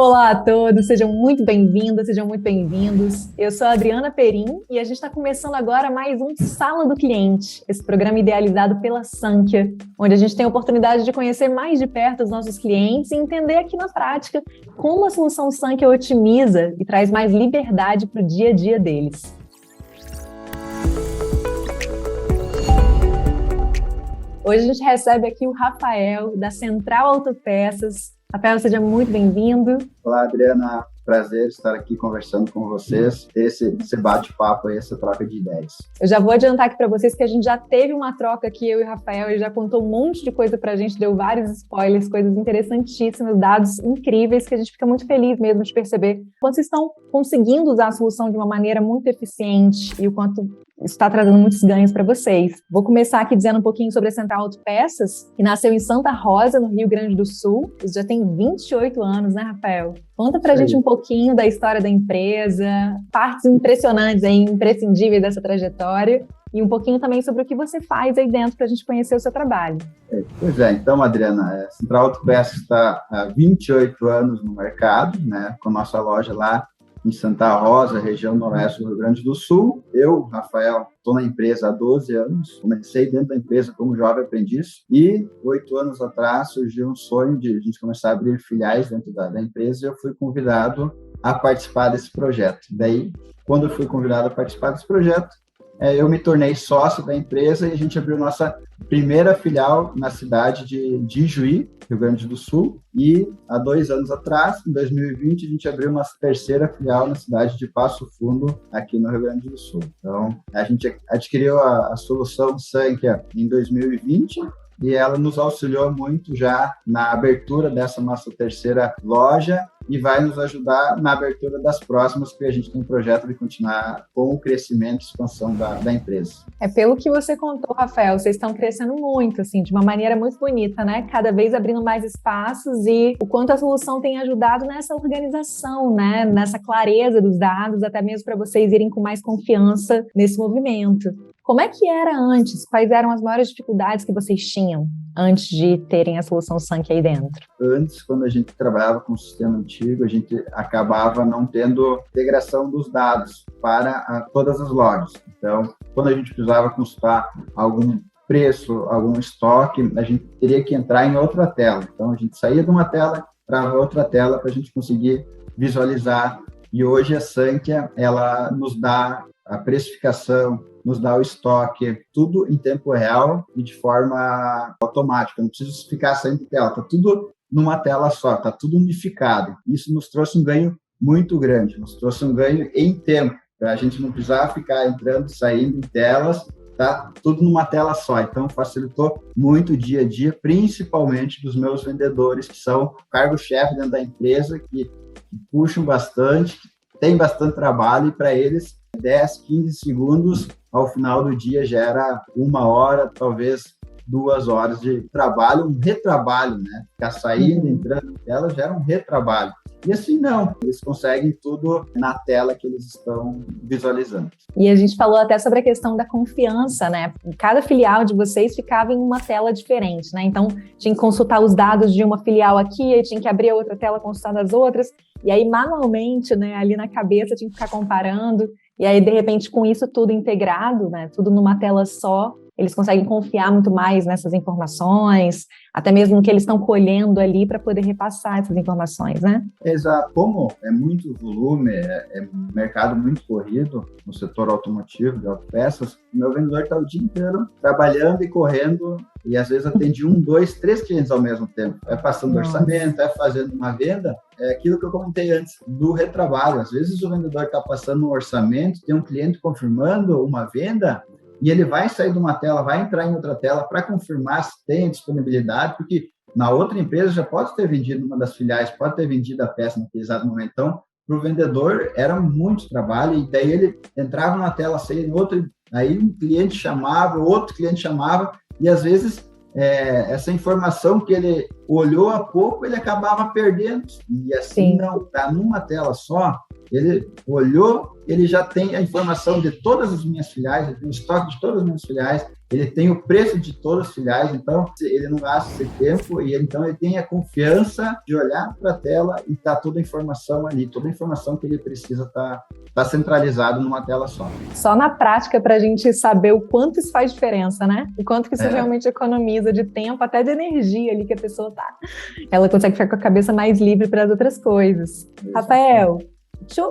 Olá a todos, sejam muito bem-vindas, sejam muito bem-vindos. Eu sou a Adriana Perim e a gente está começando agora mais um Sala do Cliente, esse programa idealizado pela Sankhya, onde a gente tem a oportunidade de conhecer mais de perto os nossos clientes e entender aqui na prática como a solução Sankhya otimiza e traz mais liberdade para o dia a dia deles. Hoje a gente recebe aqui o Rafael, da Central Autopeças. Rafael, seja muito bem-vindo. Olá, Adriana. Prazer estar aqui conversando com vocês, ter esse bate-papo aí, essa troca de ideias. Eu já vou adiantar aqui para vocês que a gente já teve uma troca aqui, eu e o Rafael, ele já contou um monte de coisa para a gente, deu vários spoilers, coisas interessantíssimas, dados incríveis, que a gente fica muito feliz mesmo de perceber quando vocês estão conseguindo usar a solução de uma maneira muito eficiente e o quanto isso está trazendo muitos ganhos para vocês. Vou começar aqui dizendo um pouquinho sobre a Central Autopeças, que nasceu em Santa Rosa, no Rio Grande do Sul. Isso já tem 28 anos, né, Rafael? Conta pra gente um pouquinho da história da empresa, partes impressionantes, imprescindíveis dessa trajetória, e um pouquinho também sobre o que você faz aí dentro para a gente conhecer o seu trabalho. Pois é, então, Adriana, a Central Autopeças está há 28 anos no mercado, né, com a nossa loja lá em Santa Rosa, região noroeste do Rio Grande do Sul. Eu, Rafael, estou na empresa há 12 anos, comecei dentro da empresa como jovem aprendiz e 8 anos atrás surgiu um sonho de a gente começar a abrir filiais dentro da empresa e eu fui convidado a participar desse projeto. Daí, quando eu fui convidado a participar desse projeto, eu me tornei sócio da empresa e a gente abriu nossa primeira filial na cidade de Ijuí, Rio Grande do Sul, e há 2 anos atrás, em 2020, a gente abriu nossa terceira filial na cidade de Passo Fundo, aqui no Rio Grande do Sul. Então, a gente adquiriu a solução Sankhya em 2020, e ela nos auxiliou muito já na abertura dessa nossa terceira loja e vai nos ajudar na abertura das próximas, porque a gente tem um projeto de continuar com o crescimento e expansão da empresa. Pelo que você contou, Rafael, vocês estão crescendo muito, assim, de uma maneira muito bonita, né? Cada vez abrindo mais espaços e o quanto a solução tem ajudado nessa organização, né? Nessa clareza dos dados, até mesmo para vocês irem com mais confiança nesse movimento. Como é que era antes? Quais eram as maiores dificuldades que vocês tinham antes de terem a solução Sankhya aí dentro? Antes, quando a gente trabalhava com o sistema antigo, a gente acabava não tendo integração dos dados para todas as lojas. Então, quando a gente precisava consultar algum preço, algum estoque, a gente teria que entrar em outra tela. Então, a gente saía de uma tela para outra tela para a gente conseguir visualizar. E hoje a Sankhya, ela nos dá a precificação, nos dá o estoque, tudo em tempo real e de forma automática. Não preciso ficar saindo de tela, está tudo numa tela só, está tudo unificado. Isso nos trouxe um ganho muito grande, nos trouxe um ganho em tempo, para a gente não precisar ficar entrando e saindo em telas, tá tudo numa tela só. Então, facilitou muito o dia a dia, principalmente dos meus vendedores, que são cargo-chefe dentro da empresa, que puxam bastante, que tem bastante trabalho e para eles 10, 15 segundos ao final do dia gera 1 hora, talvez 2 horas de trabalho, um retrabalho, né? Ficar saindo, entrando em tela gera um retrabalho. E assim não, eles conseguem tudo na tela que eles estão visualizando. E a gente falou até sobre a questão da confiança, né? Cada filial de vocês ficava em uma tela diferente, né? Então, tinha que consultar os dados de uma filial aqui, aí tinha que abrir a outra tela consultando as outras, e aí manualmente, né, ali na cabeça tinha que ficar comparando, e aí de repente com isso tudo integrado, né, tudo numa tela só, eles conseguem confiar muito mais nessas informações, até mesmo no que eles estão colhendo ali para poder repassar essas informações, né? Exato. Como é muito volume, é um mercado muito corrido no setor automotivo, de autopeças, o meu vendedor está o dia inteiro trabalhando e correndo e às vezes atende 1, 2, 3 clientes ao mesmo tempo. É passando orçamento, é fazendo uma venda. É aquilo que eu comentei antes, do retrabalho. Às vezes o vendedor está passando um orçamento, tem um cliente confirmando uma venda, e ele vai sair de uma tela, vai entrar em outra tela para confirmar se tem disponibilidade, porque na outra empresa já pode ter vendido uma das filiais, pode ter vendido a peça naquele exato momento. Então, para o vendedor era muito trabalho, e daí ele entrava numa tela, saía em outra, aí um cliente chamava, outro cliente chamava, e às vezes essa informação que ele olhou há pouco, ele acabava perdendo. E assim, não, tá numa tela só, ele olhou, ele já tem a informação de todas as minhas filiais, ele tem o estoque de todas as minhas filiais, ele tem o preço de todas as filiais, então ele não gasta esse tempo e então ele tem a confiança de olhar para a tela e tá toda a informação ali, toda a informação que ele precisa tá centralizado numa tela só. Só na prática para a gente saber o quanto isso faz diferença, né? O quanto que isso realmente economiza de tempo, até de energia ali que a pessoa tá. Ela consegue ficar com a cabeça mais livre para as outras coisas. Rafael,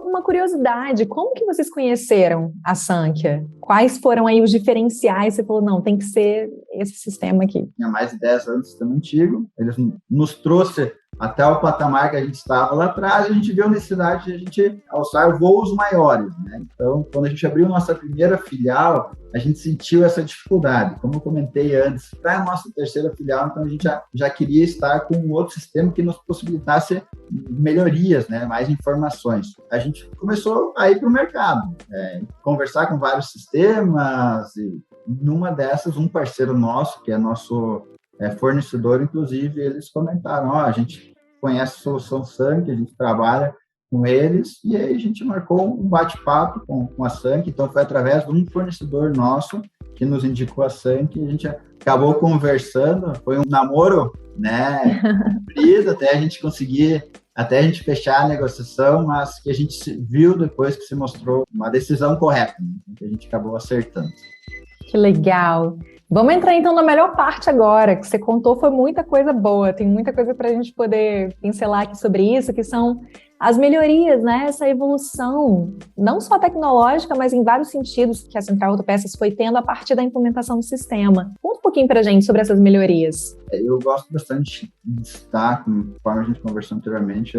uma curiosidade, como que vocês conheceram a Sankhya? Quais foram aí os diferenciais? Você falou, não, tem que ser esse sistema aqui. Tinha mais de 10 anos, sistema antigo. Eles nos trouxe até o patamar que a gente estava lá atrás, a gente viu a necessidade de a gente alçar voos maiores, né? Então, quando a gente abriu nossa primeira filial, a gente sentiu essa dificuldade. Como eu comentei antes, para a nossa terceira filial, então a gente já queria estar com um outro sistema que nos possibilitasse melhorias, né? Mais informações. A gente começou a ir para o mercado, conversar com vários sistemas, e numa dessas, um parceiro nosso, que é nosso fornecedor, inclusive, eles comentaram, a gente conhece a solução Sankhya, a gente trabalha com eles, e aí a gente marcou um bate-papo com a Sankhya, então foi através de um fornecedor nosso que nos indicou a Sankhya, e a gente acabou conversando, foi um namoro, né, até a gente conseguir, até a gente fechar a negociação, mas que a gente viu depois que se mostrou uma decisão correta, né, que a gente acabou acertando. Que legal! Vamos entrar então na melhor parte agora, que você contou foi muita coisa boa, tem muita coisa para a gente poder pincelar aqui sobre isso, que são as melhorias, né? Essa evolução, não só tecnológica, mas em vários sentidos que a Central Autopeças foi tendo a partir da implementação do sistema. Conta um pouquinho para a gente sobre essas melhorias. Eu gosto bastante de destacar, conforme a gente conversou anteriormente,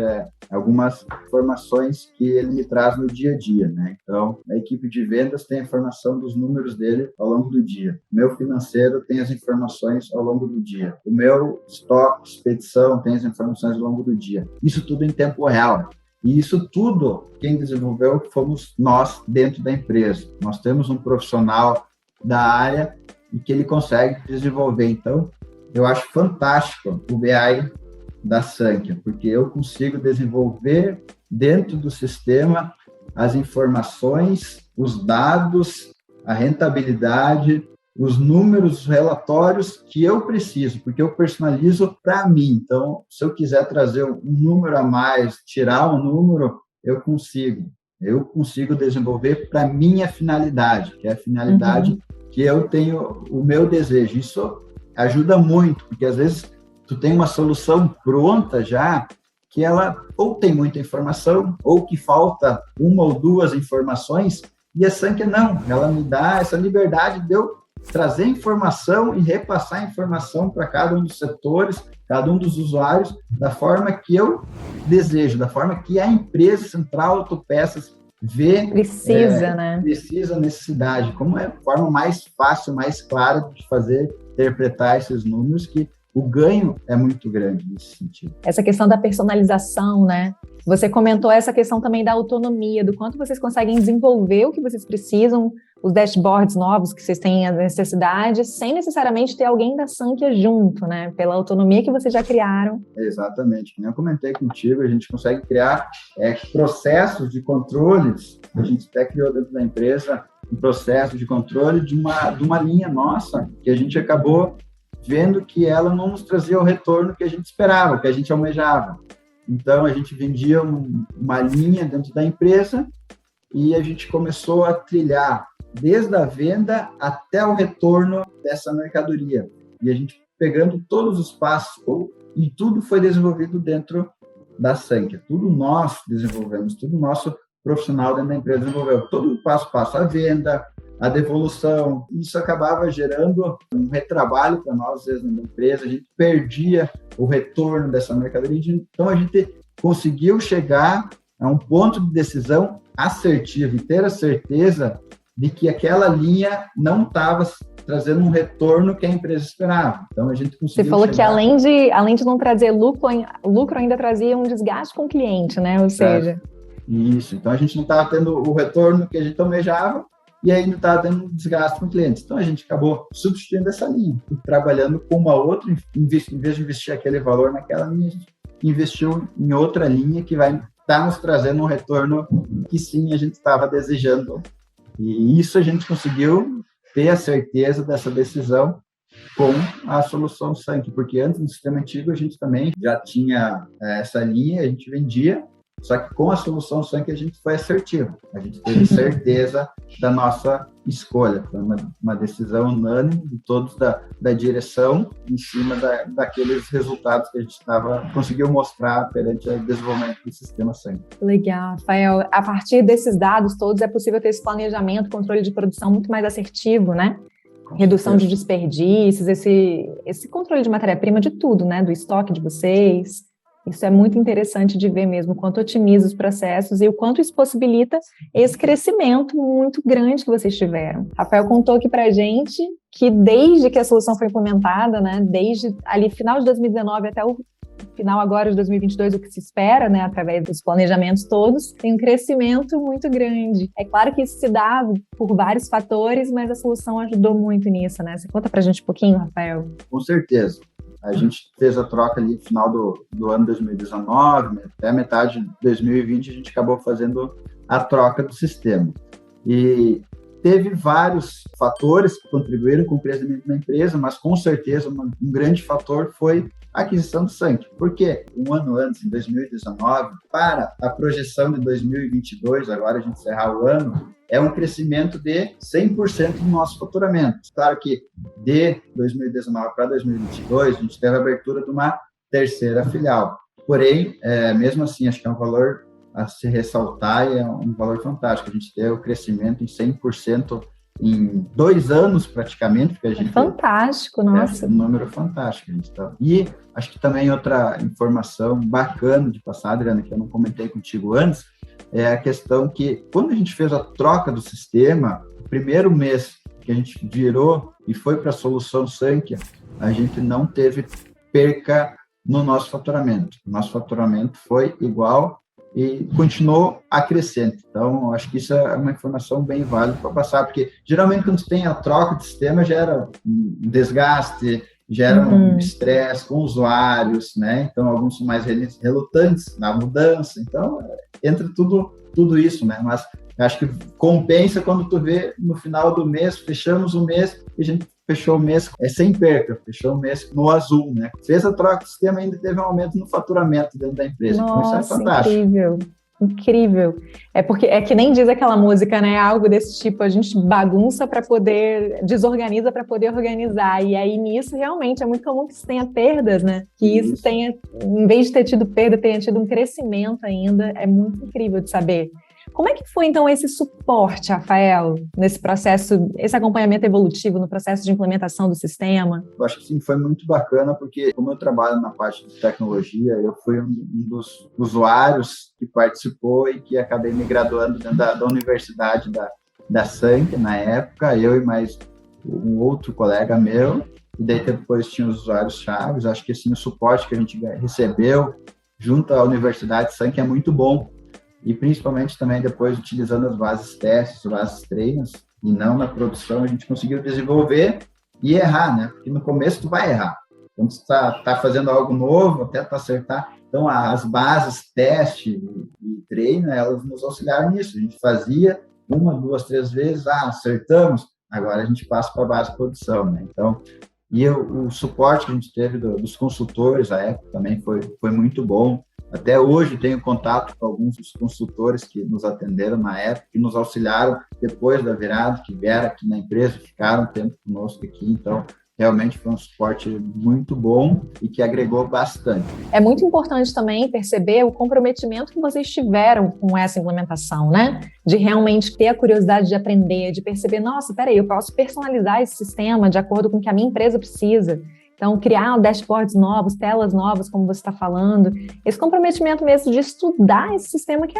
algumas informações que ele me traz no dia a dia, né? Então, a equipe de vendas tem a informação dos números dele ao longo do dia. O meu financeiro tem as informações ao longo do dia. O meu estoque, expedição, tem as informações ao longo do dia. Isso tudo em tempo real. E isso tudo, quem desenvolveu, fomos nós dentro da empresa. Nós temos um profissional da área e que ele consegue desenvolver. Então, eu acho fantástico o BI da Sankhya, porque eu consigo desenvolver dentro do sistema as informações, os dados, a rentabilidade, os números, os relatórios que eu preciso, porque eu personalizo para mim. Então, se eu quiser trazer um número a mais, tirar um número, eu consigo. Eu consigo desenvolver para minha finalidade, que é a finalidade que eu tenho, o meu desejo. Isso ajuda muito, porque às vezes tu tem uma solução pronta já, que ela ou tem muita informação, ou que falta uma ou duas informações, e a Sankhya não, ela me dá essa liberdade de eu trazer informação e repassar informação para cada um dos setores, cada um dos usuários, da forma que eu desejo, da forma que a empresa Central Autopeças vê, precisa, né? Precisa, necessidade, como é a forma mais fácil, mais clara de fazer, interpretar esses números, que o ganho é muito grande nesse sentido. Essa questão da personalização, né? Você comentou essa questão também da autonomia, do quanto vocês conseguem desenvolver o que vocês precisam, os dashboards novos que vocês têm a necessidade, sem necessariamente ter alguém da Sankhya junto, né? Pela autonomia que vocês já criaram. Exatamente. Como eu comentei contigo, a gente consegue criar processos de controles. A gente até criou dentro da empresa um processo de controle de uma linha nossa, que a gente acabou vendo que ela não nos trazia o retorno que a gente esperava, que a gente almejava. Então, a gente vendia uma linha dentro da empresa e a gente começou a trilhar desde a venda até o retorno dessa mercadoria. E a gente pegando todos os passos, e tudo foi desenvolvido dentro da Sankhya. Tudo nós desenvolvemos, tudo nosso profissional dentro da empresa desenvolveu. Todo passo a passo, a venda, a devolução. Isso acabava gerando um retrabalho para nós, às vezes, na empresa. A gente perdia o retorno dessa mercadoria. Então, a gente conseguiu chegar a um ponto de decisão assertivo e ter a certeza de que aquela linha não estava trazendo um retorno que a empresa esperava. Então, a gente conseguiu. Você falou que além de não trazer lucro ainda trazia um desgaste com o cliente, né? Ou seja... Isso. Então, a gente não estava tendo o retorno que a gente almejava e aí não estava tendo um desgaste com o cliente. Então, a gente acabou substituindo essa linha, e trabalhando com uma outra, em vez de investir aquele valor naquela linha, a gente investiu em outra linha que vai estar nos trazendo um retorno que sim, a gente estava desejando. E isso a gente conseguiu ter a certeza dessa decisão com a solução Sank, porque antes no sistema antigo a gente também já tinha essa linha, a gente vendia, só que com a solução Sank a gente foi assertivo, a gente teve certeza da nossa escolha, foi uma decisão unânime de todos da direção em cima daqueles resultados que a gente conseguiu mostrar perante o desenvolvimento do sistema Sank. Legal, Rafael. A partir desses dados todos é possível ter esse planejamento, controle de produção muito mais assertivo, né? Redução de desperdícios, esse controle de matéria-prima de tudo, né? Do estoque de vocês. Isso é muito interessante de ver mesmo, o quanto otimiza os processos e o quanto isso possibilita esse crescimento muito grande que vocês tiveram. Rafael contou aqui pra gente que desde que a solução foi implementada, né? Desde ali final de 2019 até o final agora de 2022, o que se espera, né, através dos planejamentos todos, tem um crescimento muito grande. É claro que isso se dá por vários fatores, mas a solução ajudou muito nisso, né? Você conta pra gente um pouquinho, Rafael? Com certeza. A gente fez a troca ali no final do ano 2019, até metade de 2020 a gente acabou fazendo a troca do sistema. E teve vários fatores que contribuíram com o crescimento da empresa, mas com certeza um grande fator foi a aquisição do Sank. Por quê? Um ano antes, em 2019, para a projeção de 2022, agora a gente encerrar o ano, é um crescimento de 100% do nosso faturamento. Claro que de 2019 para 2022, a gente teve a abertura de uma terceira filial. Porém, mesmo assim, acho que é um valor a se ressaltar e é um valor fantástico. A gente teve o crescimento em 100% em 2 anos, praticamente. Porque a gente fantástico, nossa. Um número fantástico. A gente tá. E acho que também outra informação bacana de passar, Adriana, que eu não comentei contigo antes, é a questão que, quando a gente fez a troca do sistema, o primeiro mês que a gente virou e foi para a solução Sank, a gente não teve perca no nosso faturamento. O nosso faturamento foi igual e continuou a crescer. Então, acho que isso é uma informação bem válida para passar, porque geralmente quando tem a troca de sistema gera um desgaste, gera um estresse com usuários, né? Então, alguns são mais relutantes na mudança. Então, entra tudo isso, né? Mas acho que compensa quando tu vê no final do mês, fechamos o mês e a gente fechou o mês sem perca, fechou o mês no azul, né? Fez a troca do sistema e ainda teve um aumento no faturamento dentro da empresa. Nossa, então, isso é fantástico. Incrível. É porque é que nem diz aquela música, né? Algo desse tipo, a gente bagunça para poder, desorganiza para poder organizar. E aí nisso realmente é muito comum que isso tenha perdas, né? Que isso tenha, em vez de ter tido perda, tenha tido um crescimento ainda. É muito incrível de saber. Como é que foi, então, esse suporte, Rafael, nesse processo, esse acompanhamento evolutivo no processo de implementação do sistema? Eu acho que sim, foi muito bacana, porque como eu trabalho na parte de tecnologia, eu fui um dos usuários que participou e que acabei me graduando dentro da universidade da Sank, na época, eu e mais um outro colega meu, e daí depois tinha os usuários chaves. Acho que assim, o suporte que a gente recebeu junto à Universidade Sank é muito bom. E principalmente também depois utilizando as bases testes, bases treinos, e não na produção, a gente conseguiu desenvolver e errar, né? Porque no começo tu vai errar. Quando tu tá fazendo algo novo, até tu acertar. Então, as bases teste e treino, elas nos auxiliaram nisso. A gente fazia 1, 2, 3 vezes, acertamos, agora a gente passa para a base de produção, né? Então, e o suporte que a gente teve dos consultores, a época também foi muito bom. Até hoje tenho contato com alguns dos consultores que nos atenderam na época, que nos auxiliaram depois da virada, que vieram aqui na empresa, ficaram um tempo conosco aqui. Então, realmente foi um suporte muito bom e que agregou bastante. É muito importante também perceber o comprometimento que vocês tiveram com essa implementação, né? De realmente ter a curiosidade de aprender, de perceber, nossa, peraí, eu posso personalizar esse sistema de acordo com o que a minha empresa precisa. Então, criar dashboards novos, telas novas, como você está falando. Esse comprometimento mesmo de estudar esse sistema, que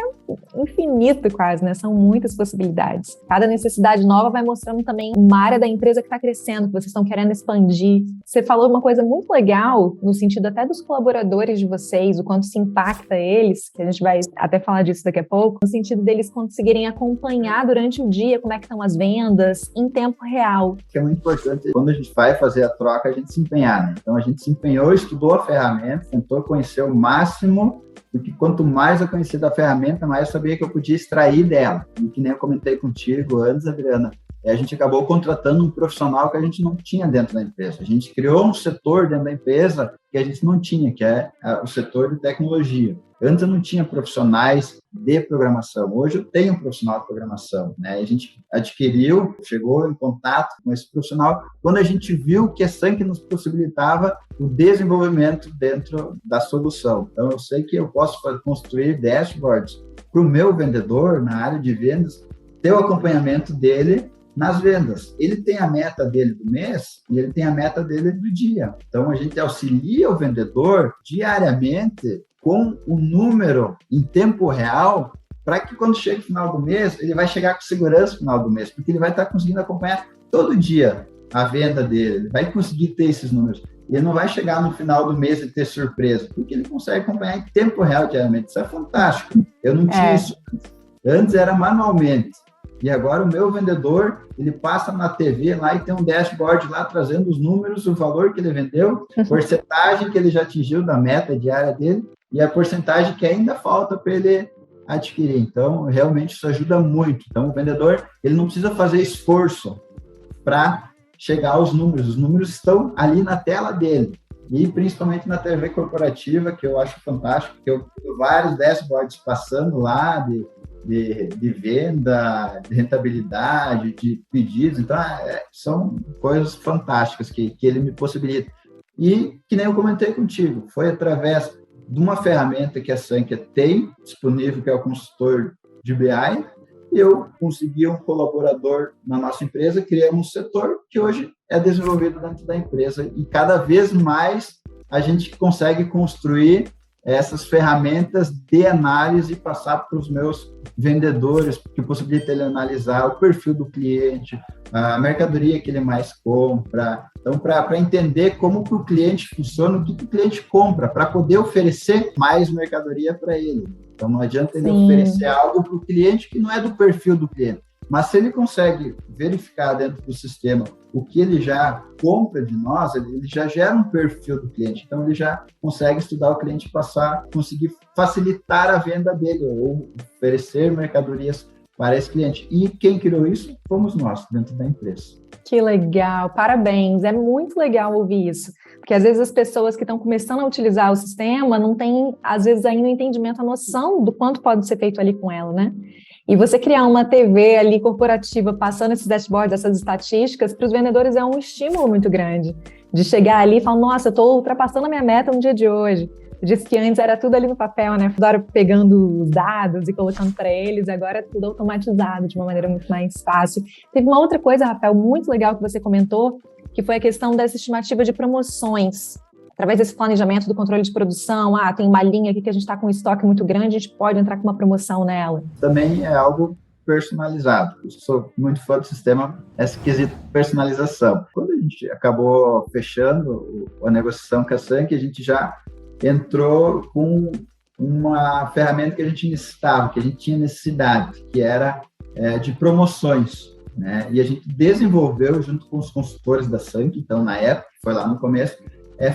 infinito quase, né? São muitas possibilidades. Cada necessidade nova vai mostrando também uma área da empresa que está crescendo, que vocês estão querendo expandir. Você falou uma coisa muito legal, no sentido até dos colaboradores de vocês, o quanto se impacta eles, que a gente vai até falar disso daqui a pouco, no sentido deles conseguirem acompanhar durante o dia como é que estão as vendas em tempo real. É muito importante, quando a gente vai fazer a troca, a gente se empenhar, né? Então, a gente se empenhou, estudou a ferramenta, tentou conhecer o máximo, porque quanto mais eu conhecia da ferramenta, mais eu sabia que eu podia extrair dela. E que nem eu comentei contigo antes, Adriana, a gente acabou contratando um profissional que a gente não tinha dentro da empresa. A gente criou um setor dentro da empresa que a gente não tinha, que é o setor de tecnologia. Antes eu não tinha profissionais de programação. Hoje eu tenho um profissional de programação, né? A gente adquiriu, chegou em contato com esse profissional quando a gente viu que a Sunky nos possibilitava o desenvolvimento dentro da solução. Então, eu sei que eu posso construir dashboards para o meu vendedor na área de vendas, ter o acompanhamento dele nas vendas. Ele tem a meta dele do mês e ele tem a meta dele do dia. Então, a gente auxilia o vendedor diariamente com o número em tempo real para que quando chega o final do mês, ele vai chegar com segurança no final do mês, porque ele vai estar conseguindo acompanhar todo dia a venda dele, ele vai conseguir ter esses números. Ele não vai chegar no final do mês e ter surpresa, porque ele consegue acompanhar em tempo real diariamente. Isso é fantástico. Eu não tinha isso antes. Antes era manualmente. E agora o meu vendedor, ele passa na TV lá e tem um dashboard lá trazendo os números, o valor que ele vendeu, porcentagem que ele já atingiu da meta diária dele e a porcentagem que ainda falta para ele adquirir. Então, realmente isso ajuda muito. Então, o vendedor, ele não precisa fazer esforço para chegar aos números. Os números estão ali na tela dele. E principalmente na TV corporativa, que eu acho fantástico, porque eu tenho vários dashboards passando lá de venda, de rentabilidade, de pedidos. Então, são coisas fantásticas que ele me possibilita. E, que nem eu comentei contigo, foi através de uma ferramenta que a Sunky tem disponível, que é o consultor de BI, eu consegui um colaborador na nossa empresa, criamos um setor que hoje é desenvolvido dentro da empresa e cada vez mais a gente consegue construir essas ferramentas de análise e passar para os meus vendedores, que possibilita ele analisar o perfil do cliente, a mercadoria que ele mais compra. Então, para entender como que o cliente funciona, o que o cliente compra, para poder oferecer mais mercadoria para ele. Então, não adianta ele oferecer algo para o cliente que não é do perfil do cliente. Mas se ele consegue verificar dentro do sistema o que ele já compra de nós, ele já gera um perfil do cliente. Então, ele já consegue estudar o cliente e conseguir facilitar a venda dele ou oferecer mercadorias para esse cliente. E quem criou isso fomos nós, dentro da empresa. Que legal, parabéns. É muito legal ouvir isso. Porque às vezes as pessoas que estão começando a utilizar o sistema não têm, às vezes, ainda o entendimento, a noção do quanto pode ser feito ali com ela, né? E você criar uma TV ali corporativa passando esses dashboards, essas estatísticas, para os vendedores é um estímulo muito grande. De chegar ali e falar, nossa, eu estou ultrapassando a minha meta no dia de hoje. Eu disse que antes era tudo ali no papel, né? Toda pegando os dados e colocando para eles, agora é tudo automatizado de uma maneira muito mais fácil. Teve uma outra coisa, Rafael, muito legal que você comentou, que foi a questão dessa estimativa de promoções. Através desse planejamento do controle de produção, tem uma linha aqui que a gente está com um estoque muito grande, a gente pode entrar com uma promoção nela. Também é algo personalizado. Eu sou muito fã do sistema, esse quesito personalização. Quando a gente acabou fechando a negociação com a Sunky, a gente já entrou com uma ferramenta que a gente necessitava, que a gente tinha necessidade, que era de promoções, né? E a gente desenvolveu, junto com os consultores da Sunky, então, na época, foi lá no começo,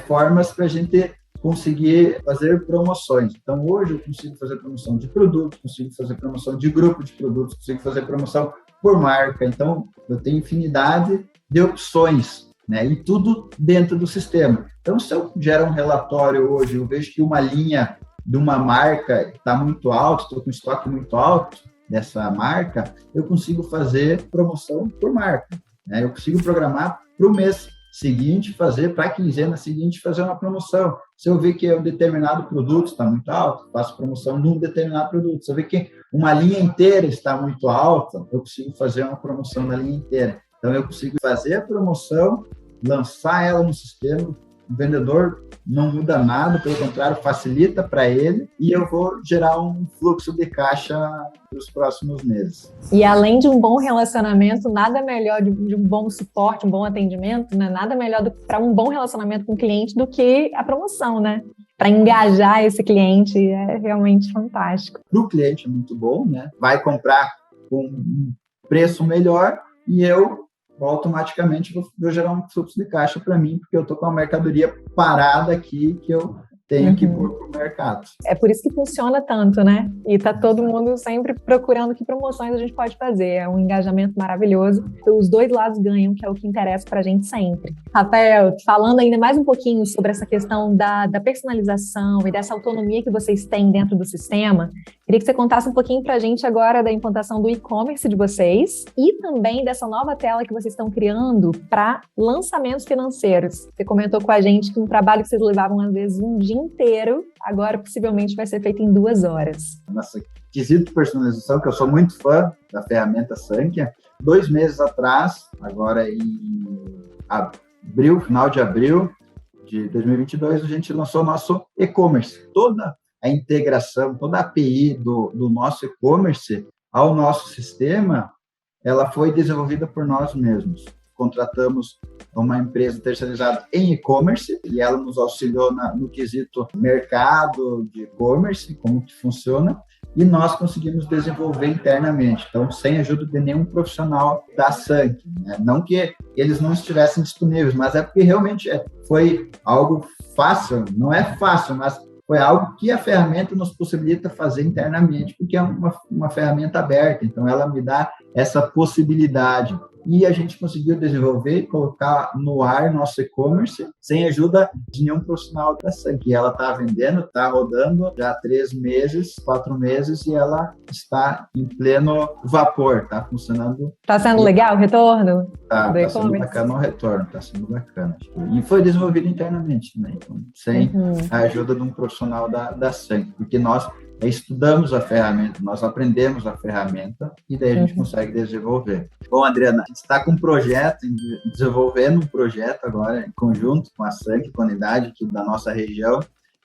formas para a gente conseguir fazer promoções. Então, hoje eu consigo fazer promoção de produtos, consigo fazer promoção de grupo de produtos, consigo fazer promoção por marca. Então, eu tenho infinidade de opções, né? E tudo dentro do sistema. Então, se eu gero um relatório hoje, eu vejo que uma linha de uma marca está muito alta, estou com estoque muito alto dessa marca, eu consigo fazer promoção por marca, né? Eu consigo programar para o mês seguinte fazer, para a quinzena seguinte fazer uma promoção. Se eu ver que um determinado produto está muito alto, faço promoção num determinado produto. Se eu ver que uma linha inteira está muito alta, eu consigo fazer uma promoção da linha inteira. Então, eu consigo fazer a promoção, lançar ela no sistema, o vendedor não muda nada, pelo contrário, facilita para ele e eu vou gerar um fluxo de caixa para os próximos meses. E além de um bom relacionamento, nada melhor de um bom suporte, um bom atendimento, né? Nada melhor para um bom relacionamento com o cliente do que a promoção, né? Para engajar esse cliente é realmente fantástico. Para o cliente é muito bom, né? Vai comprar com um preço melhor e eu automaticamente vou gerar um fluxo de caixa para mim, porque eu estou com a mercadoria parada aqui que eu tenho que pôr para o mercado. É por isso que funciona tanto, né? E tá todo mundo sempre procurando que promoções a gente pode fazer. É um engajamento maravilhoso. Os dois lados ganham, que é o que interessa pra gente sempre. Rafael, falando ainda mais um pouquinho sobre essa questão da personalização e dessa autonomia que vocês têm dentro do sistema, queria que você contasse um pouquinho pra gente agora da implantação do e-commerce de vocês e também dessa nova tela que vocês estão criando para lançamentos financeiros. Você comentou com a gente que um trabalho que vocês levavam às vezes um dia inteiro, agora possivelmente vai ser feito em 2 horas. Nossa, quesito personalização, que eu sou muito fã da ferramenta Sankhya. 2 meses atrás, agora em abril, final de abril de 2022, a gente lançou o nosso e-commerce. Toda a integração, toda a API do nosso e-commerce ao nosso sistema, ela foi desenvolvida por nós mesmos. Contratamos uma empresa terceirizada em e-commerce e ela nos auxiliou no quesito mercado de e-commerce, como que funciona, e nós conseguimos desenvolver internamente, então sem ajuda de nenhum profissional da Sankhya, né? Não que eles não estivessem disponíveis, mas é porque realmente foi algo fácil, não é fácil, mas foi algo que a ferramenta nos possibilita fazer internamente, porque é uma ferramenta aberta, então ela me dá essa possibilidade. E a gente conseguiu desenvolver e colocar no ar nosso e-commerce sem ajuda de nenhum profissional da Sankhya. E ela está vendendo, está rodando já há 3 meses, 4 meses, e ela está em pleno vapor, está funcionando. Está sendo legal o retorno? Está sendo bacana o retorno, está sendo bacana. E foi desenvolvido internamente, né? Então, sem a ajuda de um profissional da Sankhya, porque nós estudamos a ferramenta, nós aprendemos a ferramenta e daí a gente consegue desenvolver. Bom, Adriana, a gente está com um projeto, desenvolvendo um projeto agora, em conjunto com a Sankhya, com a unidade aqui da nossa região,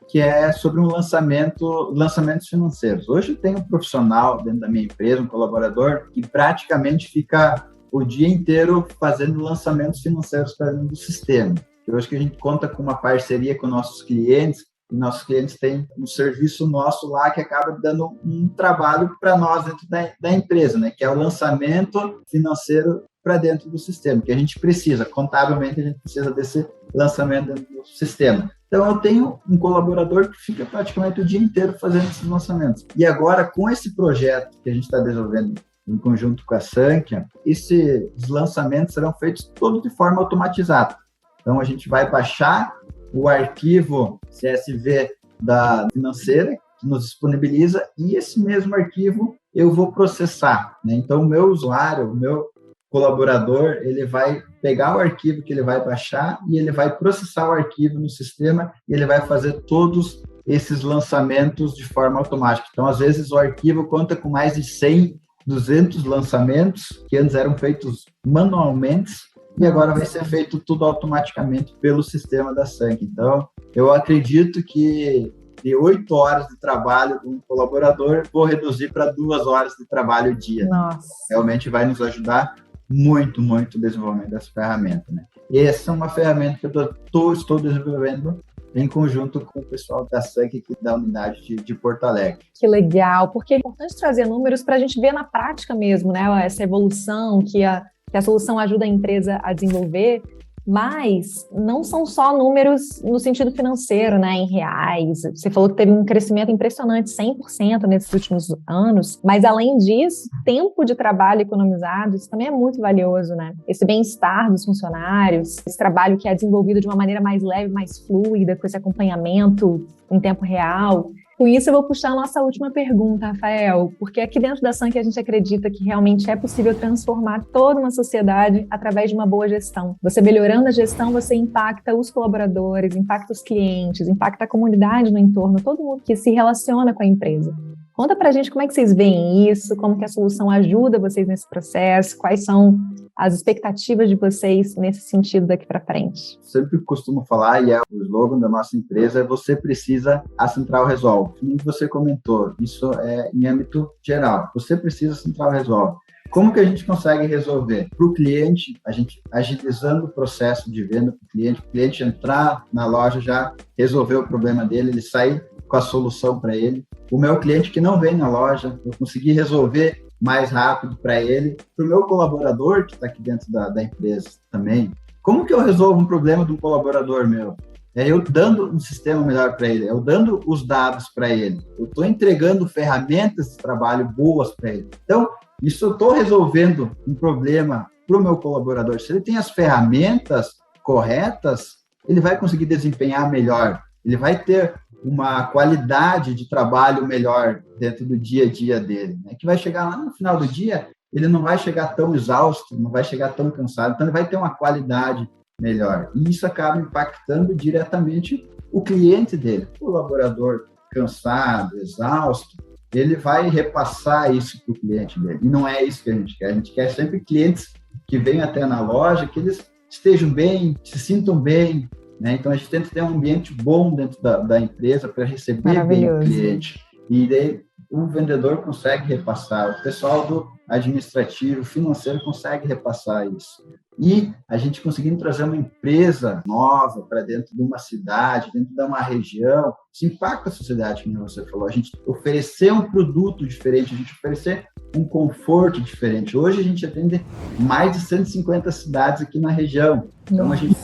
que é sobre lançamentos financeiros. Hoje tem um profissional dentro da minha empresa, um colaborador, que praticamente fica o dia inteiro fazendo lançamentos financeiros para dentro do sistema. Hoje que a gente conta com uma parceria com nossos clientes, e nossos clientes têm um serviço nosso lá que acaba dando um trabalho para nós dentro da empresa, né? Que é o lançamento financeiro para dentro do sistema, que a gente precisa, contabilmente a gente precisa desse lançamento dentro do sistema. Então eu tenho um colaborador que fica praticamente o dia inteiro fazendo esses lançamentos. E agora, com esse projeto que a gente está desenvolvendo em conjunto com a Sankhya, esses lançamentos serão feitos todos de forma automatizada. Então a gente vai baixar o arquivo CSV da financeira, que nos disponibiliza, e esse mesmo arquivo eu vou processar, né? Então, o meu usuário, o meu colaborador, ele vai pegar o arquivo que ele vai baixar e ele vai processar o arquivo no sistema e ele vai fazer todos esses lançamentos de forma automática. Então, às vezes, o arquivo conta com mais de 100, 200 lançamentos, que antes eram feitos manualmente, e agora vai ser feito tudo automaticamente pelo sistema da Sankhya. Então, eu acredito que de 8 horas de trabalho de um colaborador, vou reduzir para 2 horas de trabalho dia. Nossa. Realmente vai nos ajudar muito, muito o desenvolvimento dessa ferramenta, né? E essa é uma ferramenta que eu estou desenvolvendo em conjunto com o pessoal da Sankhya aqui da unidade de Porto Alegre. Que legal, porque é importante trazer números para a gente ver na prática mesmo, né? Essa evolução que a solução ajuda a empresa a desenvolver, mas não são só números no sentido financeiro, né, em reais. Você falou que teve um crescimento impressionante, 100% nesses últimos anos, mas além disso, tempo de trabalho economizado, isso também é muito valioso, né? Esse bem-estar dos funcionários, esse trabalho que é desenvolvido de uma maneira mais leve, mais fluida, com esse acompanhamento em tempo real. Com isso, eu vou puxar a nossa última pergunta, Rafael, porque aqui dentro da Sankhya a gente acredita que realmente é possível transformar toda uma sociedade através de uma boa gestão. Você melhorando a gestão, você impacta os colaboradores, impacta os clientes, impacta a comunidade no entorno, todo mundo que se relaciona com a empresa. Conta pra gente como é que vocês veem isso, como que a solução ajuda vocês nesse processo, quais são as expectativas de vocês nesse sentido daqui para frente. Sempre costumo falar, e é o slogan da nossa empresa, é você precisa, a Central resolve. Como você comentou, isso é em âmbito geral. Você precisa, a Central resolve. Como que a gente consegue resolver? Para o cliente, a gente agilizando o processo de venda para o cliente entrar na loja, já resolver o problema dele, ele sair com a solução para ele. O meu cliente que não vem na loja, eu consegui resolver mais rápido para ele. Para o meu colaborador, que está aqui dentro da empresa também, como que eu resolvo um problema de um colaborador meu? É eu dando um sistema melhor para ele, eu dando os dados para ele, eu estou entregando ferramentas de trabalho boas para ele. Então, isso eu estou resolvendo um problema para o meu colaborador. Se ele tem as ferramentas corretas, ele vai conseguir desempenhar melhor, ele vai ter uma qualidade de trabalho melhor dentro do dia a dia dele, né? Que vai chegar lá no final do dia, ele não vai chegar tão exausto, não vai chegar tão cansado, então ele vai ter uma qualidade melhor. E isso acaba impactando diretamente o cliente dele. O colaborador cansado, exausto, ele vai repassar isso para o cliente dele. E não é isso que a gente quer. A gente quer sempre clientes que venham até na loja, que eles estejam bem, se sintam bem, né? Então, a gente tenta ter um ambiente bom dentro da empresa para receber bem o cliente. E daí, o vendedor consegue repassar, o pessoal do administrativo, financeiro consegue repassar isso. E a gente conseguindo trazer uma empresa nova para dentro de uma cidade, dentro de uma região, isso impacta a sociedade, como você falou. A gente oferecer um produto diferente, a gente oferecer um conforto diferente. Hoje a gente atende mais de 150 cidades aqui na região. Então, a gente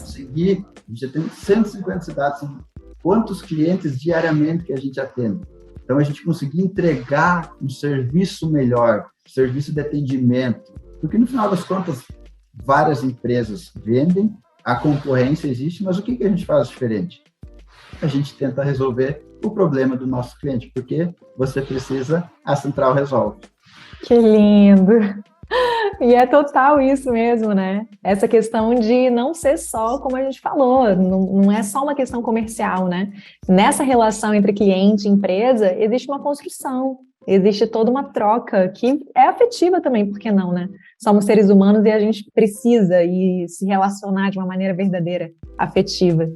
atende 150 cidades. Quantos clientes diariamente que a gente atende? Então, a gente conseguir entregar um serviço melhor, serviço de atendimento. Porque, no final das contas, várias empresas vendem, a concorrência existe, mas o que a gente faz diferente? A gente tenta resolver o problema do nosso cliente, porque você precisa, a Central resolve. Que lindo! E é total isso mesmo, né? Essa questão de não ser só, como a gente falou, não é só uma questão comercial, né? Nessa relação entre cliente e empresa, existe uma construção, existe toda uma troca que é afetiva também, por que não, né? Somos seres humanos e a gente precisa se relacionar de uma maneira verdadeira, afetiva.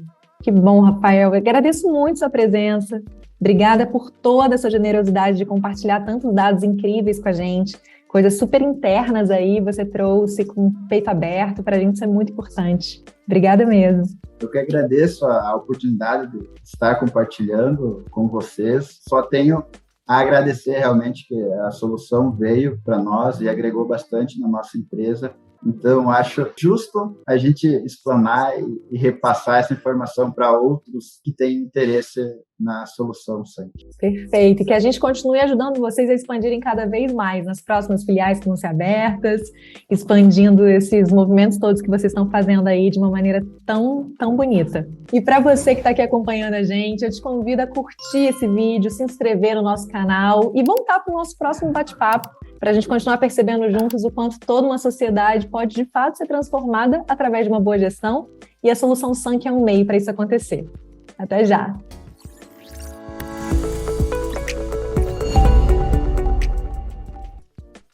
Que bom, Rafael. Eu agradeço muito sua presença. Obrigada por toda essa generosidade de compartilhar tantos dados incríveis com a gente. Coisas super internas aí, você trouxe com o peito aberto, para a gente isso é muito importante. Obrigada mesmo. Eu que agradeço a oportunidade de estar compartilhando com vocês. Só tenho a agradecer realmente que a solução veio para nós e agregou bastante na nossa empresa. Então, acho justo a gente explanar e repassar essa informação para outros que têm interesse na solução sempre. Perfeito. E que a gente continue ajudando vocês a expandirem cada vez mais nas próximas filiais que vão ser abertas, expandindo esses movimentos todos que vocês estão fazendo aí de uma maneira tão, tão bonita. E para você que está aqui acompanhando a gente, eu te convido a curtir esse vídeo, se inscrever no nosso canal e voltar para o nosso próximo bate-papo, para a gente continuar percebendo juntos o quanto toda uma sociedade pode, de fato, ser transformada através de uma boa gestão, e a solução Sank é um meio para isso acontecer. Até já!